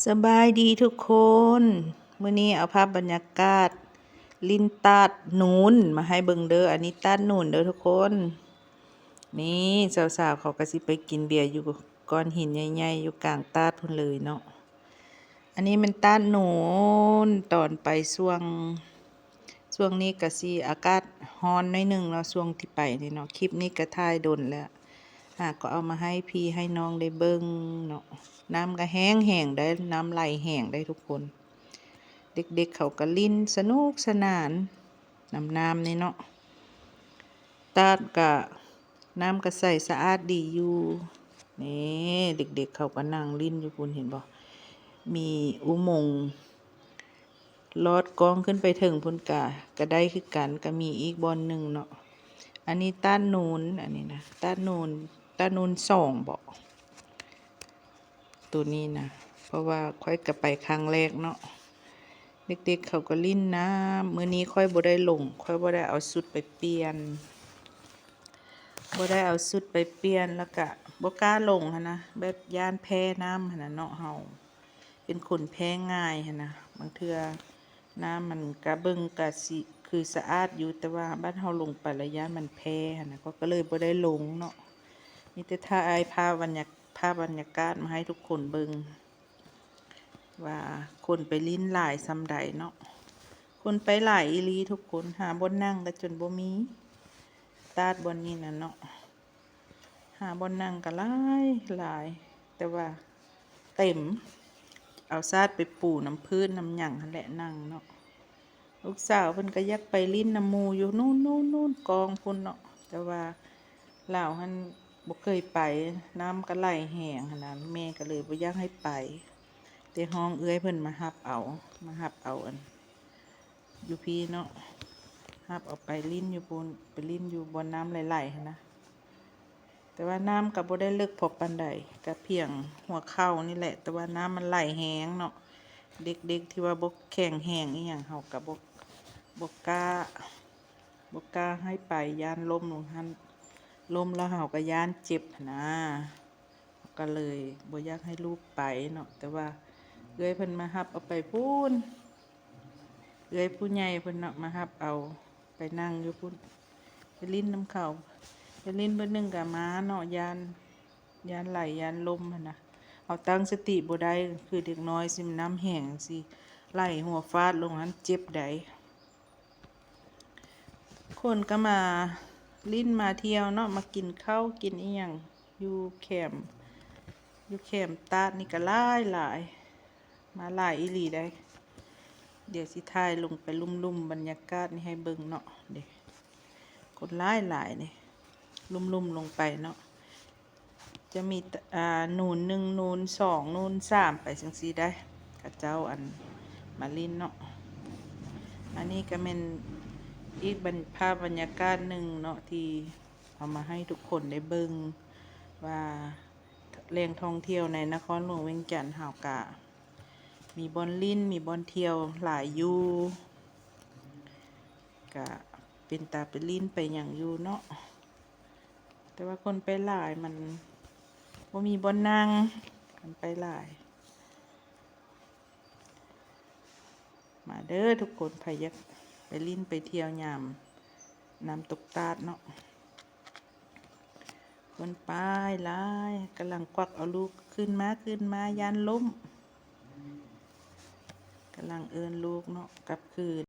สบายดีทุกคน มื้อนี้เอาภาพบรรยากาศลิ้นตาดนูนมาให้เบิ่งเด้อ อันนี้ตาดนูนเด้อทุกคน นี่สาวๆเขาก็สิไปกินเบียร์อยู่ก้อนหินใหญ่ๆอยู่กลางตาดพุ่นเลยเนาะ อันนี้มันตาดนูนตอนไปช่วงนี้ก็สิอากาศร้อนหน่อยหนึงเนาะช่วงที่ไปนี่เนาะ คลิปนี้ก็ถ่ายดนแล้ว ก็เอามาให้พี่ให้น้องได้เบิ่งเนาะ น้ำก็แห้งได้น้ำไหลแห้งได้ทุกคน เด็กๆเขาก็ลิ้นสนุกสนานน้ำนี่เนาะตาดก็น้ำก็ใสสะอาดดีอยู่นี่เด็กๆเขาก็นั่งลิ้นอยู่คุณเห็นบ่มีอุโมงค์ลอดกองขึ้นไปถึงพุ่นก็ได้คือกันก็มีอีกบอนหนึ่งเนาะอันนี้ต้านนูนอันนี้นะต้านนูน2บ่ตัวนี้นะเพราะว่าค่อยก็ไปครั้งแรกเนาะเด็กๆเขาก็ลิ้นน้ำมื้อนี้ค่อยบ่ได้ลงค่อยบ่ได้เอาชุดไปเปลี่ยนแล้วก็บ่กล้าลงหั่นนะแบบย่านแพ้น้ำหั่นน่ะเนาะเฮาเป็นคนแพ้ง่ายหั่นนะบางเทื่อน้ำมันก็เบิ่งก็สิคือสะอาดอยู่แต่ว่าบ้านเฮาลงไประยะมันแพ้หั่นนะก็เลยบ่ได้ลงเนาะมีแต่ถ่ายภาพบรรยากาศมาให้ทุกคนเบิ่งว่าคนไปลิ้นหลายซำใดเนาะคนไปหลายอีหลีทุกคนหาบ่นั่งก็จนบ่มีตาดบ่นี้น่ะเนาะหาบ่นั่งก็หลายแต่ว่าเต็มเอาซาดไปปูน้ำพื้นน้ำหยังหั่นแหละนั่งเนาะลูกสาวเพิ่นก็อยากไปลิ้นน้ำหมู่อยู่นู่นกองพุ่นเนาะแต่ว่าลาวหั่นบ่เคยไปน้ำก็ไหลแห้งหั่นน่ะแม่ก็เลยบ่อยากให้ไปแต่ห้องเอื้อยเพิ่นมารับเอาอันอยู่พี่เนาะรับเอาไปลิ้นอยู่พุ่นไปลิ้นอยู่บนน้ำไหลๆหั่นนะแต่ว่าน้ำก็บ่ได้ลึกพอปานใดก็เพียงหัวเข่านี่แหละแต่ว่าน้ำมันไหลแห้งเนาะเด็กๆที่ว่าบ่แข็งแห้งอีหยังเฮาก็บ่กล้าให้ไปย้านล้มลงหั่นล้มแล้วเฮาก็ย้านเจ็บนะก็เลยบ่อยากให้ลูกไปเนาะแต่ว่าเอื้อยเพิ่นมารับเอาไปพูนเอื้อยผู้ใหญ่เพิ่นเนาะมารับเอาไปนั่งอยู่พุ่นไปลิ้นน้ำเขาไปลิ้นเบิ่งนึงก็มาเนาะย้านไหลย้านลมหั่นน่ะเอาตั้งสติบ่ได้คือเด็กน้อยสิมันน้ำแห้งสิไหลหัวฟาดลงหันเจ็บได้คนก็มาลิ้นมาเที่ยวเนาะมากินข้าวกินอีหยังอยู่แคมป์ตาดนี่ก็หลายมาหลายอีหลีได้เดี๋ยวสิถ่ายลงไปลุ่มๆบรรยากาศนี่ให้เบิ่งเนาะเด้คนหลายนี่ลุ่มลงไปเนาะจะมีนูน1นูน2นูน3ไปจังซี่ได้กับเจ้าอันมาลิ้นเนาะอันนี้ก็เป็นอีกภาพบรรยากาศหนึ่งเนาะที่เอามาให้ทุกคนได้เบิ่งว่าแหล่งท่องเที่ยวในนครหลวงเวียงจันทน์เฮากะมีบ่อนลิ้นมีบ่อนเที่ยวหลายอยู่ก็เป็นตาไปลิ้นไปหยังอยู่เนาะแต่ว่าคนไปหลายมันบ่มีบ่อนนั่งกันไปหลายมาเด้อทุกคนใครอยากไปลิ้นไปเที่ยวยามน้ำตกตาดเนาะคนไปหลายกำลังกวักเอาลูกขึ้นมายันล้มกำลังเอิ้นลูกเนาะกลับคืน